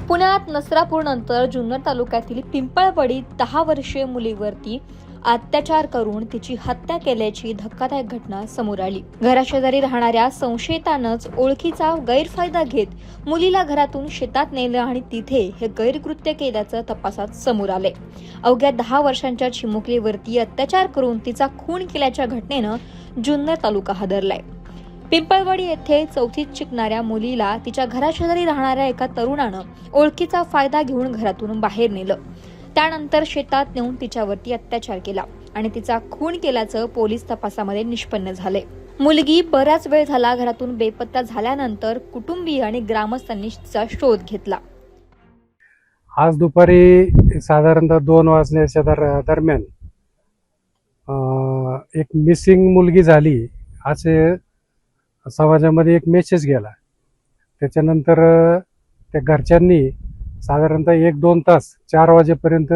पुण्यात नसरापूर नंतर जुन्नर तालुक्यातील पिंपळवाडीत 10 वर्षीय मुलीवरती अत्याचार करून तिची हत्या केल्याची धक्कादायक घटना समोर आली। घराशेजारी राहणाऱ्या संशयितानंच ओळखीचा गैरफायदा घेत मुलीला घरातून शेतात नेलं आणि तिथे हे गैरकृत्य केल्याचं तपासात समोर आले। अवघ्या 10 वर्षांच्या चिमुकलीवरती अत्याचार करून तिचा खून केल्याच्या घटनेनं जुन्नर तालुका हादरलाय। पिंपळवाडी येथे 4थीत शिकणाऱ्या मुलीला तिच्या घराशेजारी राहणाऱ्या एका तरुणानं ओळखीचा फायदा घेऊन घरातून बाहेर नेलं। त्यानंतर शेतात नेऊन तिच्यावरती अत्याचार केला आणि तिचा खून केल्याचं पोलीस तपासामध्ये निष्पन्न झाले। मुलगी बराच वेळ झाला घरातून बेपत्ता झाल्यानंतर कुटुंबीय आणि ग्रामस्थांनी तिचा शोध घेतला। आज दुपारी साधारणतः 2 वाजण्याच्या दरम्यान एक मिसिंग मुलगी झाली असे समाजामध्ये एक मेसेज गेला। त्याच्यानंतर त्या घरच्यांनी साधारणतः 1-2 तास 4 वाजेपर्यंत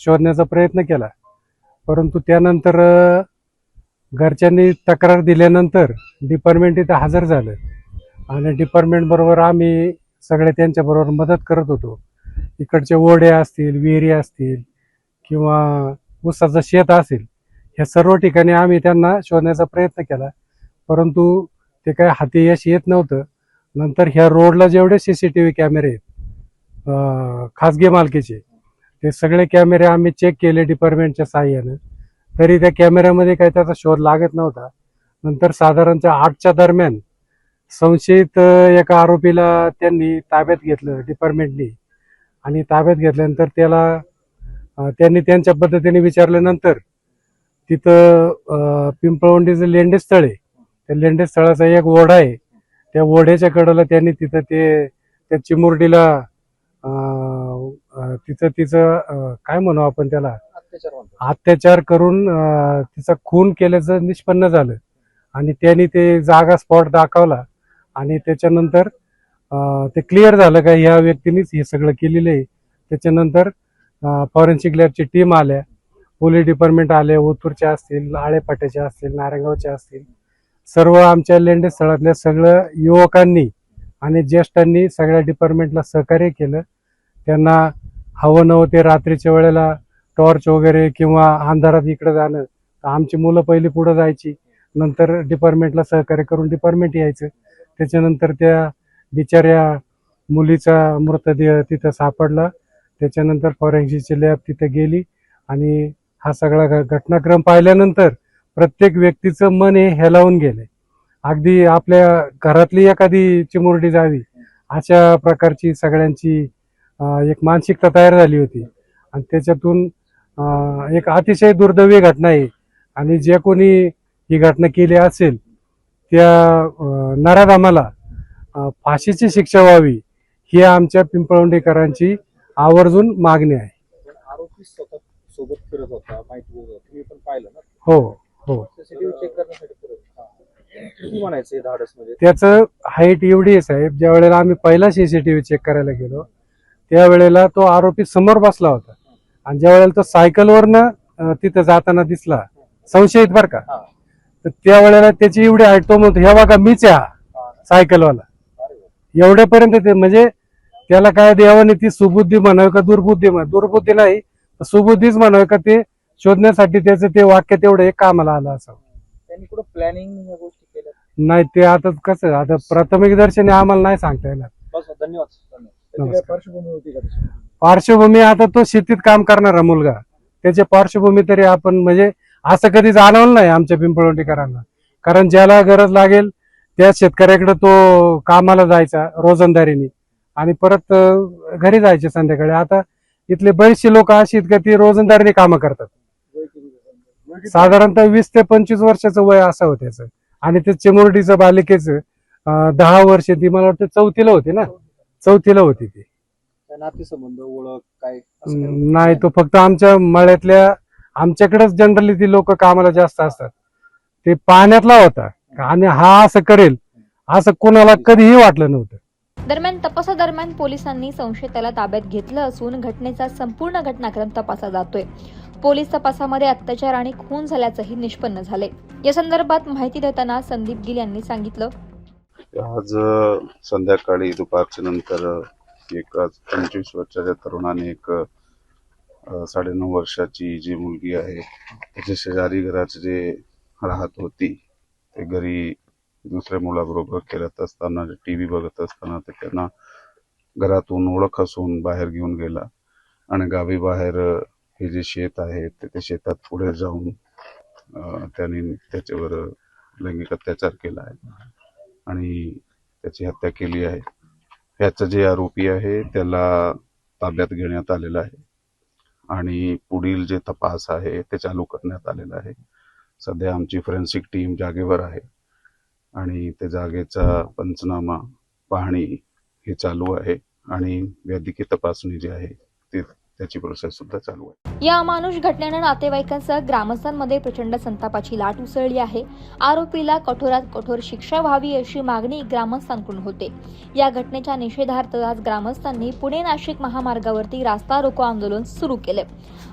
शोधण्याचा प्रयत्न केला, परंतु त्यानंतर घरच्यांनी तक्रार दिल्यानंतर डिपार्टमेंट इथं हजर झालं आणि डिपार्टमेंट बरोबर आम्ही सगळे त्यांच्याबरोबर मदत करत होतो। इकडचे ओढे असतील, विहिरी असतील किंवा ऊसाचं शेत असेल, ह्या सर्व ठिकाणी आम्ही त्यांना शोधण्याचा प्रयत्न केला, परंतु ते काय हाती यश येत नव्हतं। नंतर ह्या रोडला जेवढे CCTV कॅमेरे आहेत खाजगी मालकीचे, ते सगळे कॅमेरे आम्ही चेक केले डिपार्टमेंटच्या साहाय्यानं, तरी त्या कॅमेऱ्यामध्ये काही त्याचा शोध लागत नव्हता। नंतर साधारणतः 8च्या दरम्यान संशयित एका आरोपीला त्यांनी ताब्यात घेतलं डिपार्टमेंटनी आणि ताब्यात घेतल्यानंतर त्यांनी त्यांच्या पद्धतीने विचारल्यानंतर तिथं पिंपळवंडीचं लेंडेस्थळ आहे, त्या लेंडेस्थळाचा एक ओढा आहे, त्या ओढ्याच्या कडेला त्यांनी तिथं त्या चिमुरडीला तिचं काय म्हणू आपण त्याला अत्याचार करून तिचा खून केल्याचं निष्पन्न झालं आणि त्यांनी ते जागा स्पॉट दाखवला आणि त्याच्यानंतर ते क्लिअर झालं का ह्या व्यक्तीनेच हे सगळं केलेलं आहे। त्याच्यानंतर फॉरेन्सिक लॅबची टीम आल्या, पोलीस डिपार्टमेंट आले, ओतूरच्या असतील, आळेपाट्याच्या असतील, नारायणगावच्या असतील, सर्व आमच्या लेंडे स्थळातल्या सगळं युवकांनी आणि ज्येष्ठांनी सगळ्या डिपार्टमेंटला सहकार्य केलं। त्यांना हवं नव्हते रात्रीच्या वेळेला टॉर्च वगैरे किंवा अंधारात इकडे जाणं, तर आमची मुलं पहिली पुढे जायची, नंतर डिपार्टमेंटला सहकार्य करून डिपार्टमेंट यायचं। त्याच्यानंतर त्या बिचाऱ्या मुलीचा मृतदेह तिथं सापडला। त्याच्यानंतर फॉरेन्सिकची लॅब तिथे गेली आणि हा सगळा घटनाक्रम पाहिल्यानंतर प्रत्येक व्यक्तीचं मन हे हेलावून गेले। अगदी आपल्या घरातली एखादी चिमुरडी जावी अशा प्रकारची सगळ्यांची एक मानसिकता तयार झाली होती आणि त्याच्यातून एक अतिशय दुर्दैवी घटना आहे आणि जे कोणी ही घटना केली असेल त्या नराधमाला फाशीची शिक्षा व्हावी ही आमच्या पिंपळवंडीकरांची आवर्जून मागणी आहे। आरोपी स्वतः सोबत फिरत होता, माहिती देत होता, तुम्ही पण पाहिलं ना? हो हो, CCTV चेक करण्यासाठी फिरत होता। किती म्हणायचं धाडस म्हणजे? त्याचं हाईट एवढी आहे साहेब, ज्या वेळेला आम्ही पहिला CCTV चेक करायला गेलो त्यावेळेला तो आरोपी समोर बसला होता आणि ज्या वेळेला तो सायकलवरनं तिथं जाताना दिसला संशयित बरं का, तर त्यावेळेला त्याची एवढी हाईट, तो म्हणतो हे बघा मीच आहे सायकलवाला, एवढ्यापर्यंत ते म्हणजे त्याला काय देवाने ती सुबुद्धी म्हणावी का दुर्बुद्धी दुर्बुद्धी नाही, सुबुद्धीच म्हणावी का, ते शोधण्यासाठी त्याचं ते वाक्य तेवढं एक कामाला आलं असावं। त्यांनी कुठं प्लॅनिंग या गोष्टी केल्या नाही, ते आता कसं आता प्राथमिक दर्शनी आम्हाला नाही सांगता येणार। बस, धन्यवाद। त्याची काय पार्श्वभूमी होती का? पार्श्वभूमी आता तो शेतीत काम करणारा मुलगा, त्याची पार्श्वभूमी तरी आपण म्हणजे असं कधी जाणवलं नाही आमच्या पिंपळवंडीकरांना, कारण ज्याला गरज लागेल त्या शेतकऱ्याकडे तो कामाला जायचा रोजंदारीने आणि परत घरी जायचे संध्याकाळी। आता इथले बरेचसे लोक अशी आहेत का ती रोजंदारीने कामं करतात, साधारणतः 20 ते 25 वर्षाचं वय असावं त्याचं, आणि ते चिमुरडीचं बालिकेचं 10 वर्ष, ती मला वाटतं 4थीला होती ना, 4थीला होती ती। नातेसंबंध ओळख काय नाही, तो फक्त आमच्या मळ्यातल्या, आमच्याकडेच जनरली ती लोक कामाला जास्त असतात, ते पाहण्यातला होता आणि हा असं करेल असं कोणाला कधीही वाटलं नव्हतं। दरम्यान तपासादरम्यान पोलिसांनी संशयिताला ताब्यात घेतलं असून घटनेचा संपूर्ण घटनाक्रम तपासला जातोय। पोलीस तपासामध्ये अत्याचार आणि खून झाल्याचंही निष्पन्न झाले। या संदर्भात माहिती देताना संदीप गिल यांनी सांगितलं, आज संध्याकाळी दुपारच्या नंतर एक 25 वर्षाच्या तरुणाने एक 9.5 वर्षाची जी मुलगी आहे त्याच्या शेजारी घरात जे राहत होती ते घरी दुसऱ्या मुलाबरोबर खेळत असताना टीव्ही बघत असताना ते त्यांना घरातून ओळख असून बाहेर घेऊन गेला आणि गावी बाहेर हे जे शेत आहे ते शेतात पुढे जाऊन त्यांनी त्याच्यावर लैंगिक अत्याचार केला आहे आणि त्याची हत्या केली आहे. याचा जे आरोपी आहे त्याला ताब्यात घेण्यात आलेला आहे आणि पुढील जे तपास आहे ते चालू करण्यात आलेला आहे. सध्या आमची फॉरेन्सिक टीम जागेवर आहे आणि त्या जागेचा पंचनामा पाहणी हे चालू आहे आणि वैद्यकीय तपासणी जी आहे त्याची प्रोसेस सुद्धा चालू आहे. या अमानुष घटनेनं नातेवाईकांसह ग्रामस्थांमध्ये प्रचंड संतापाची लाट उसळली आहे. आरोपीला कठोरात कठोर शिक्षा व्हावी अशी मागणी ग्रामस्थांकडून होते. या घटनेच्या निषेधार्थ आज ग्रामस्थांनी पुणे नाशिक महामार्गावरती रास्ता रोको आंदोलन सुरू केले.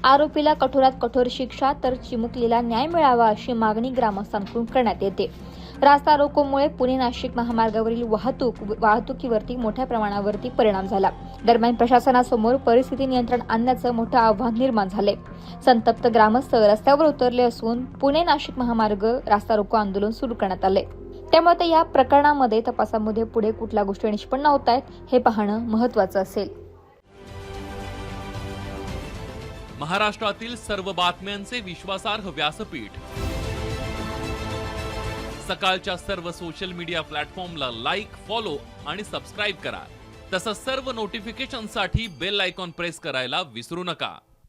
आरोपीला कठोरात कठोर शिक्षा तर चिमुकलीला न्याय मिळावा अशी मागणी ग्रामस्थांकडून करण्यात येते. रास्ता रोकोमुळे पुणे नाशिक महामार्गावरील वाहतुकीवरती मोठ्या प्रमाणावरती परिणाम झाला. दरम्यान प्रशासनासमोर परिस्थिती नियंत्रण आणण्याचं मोठं आव्हान निर्माण झाले. संतप्त ग्रामस्थ रस्त्यावर उतरले असून पुणे नाशिक महामार्ग रास्ता रोको आंदोलन सुरू करण्यात आले. त्यामुळे आता या प्रकरणामध्ये तपासामध्ये पुढे कुठल्या गोष्टी निष्पन्न होत आहेत हे पाहणं महत्त्वाचं असेल. महाराष्ट्रातील सर्व बातम्यांचे विश्वासार्ह व्यासपीठ सकाळच्या सर्व सोशल मीडिया प्लॅटफॉर्मला लाईक, फॉलो आणि सबस्क्राईब करा. तसंच सर्व नोटिफिकेशनसाठी बेल आयकॉन प्रेस करायला विसरू नका.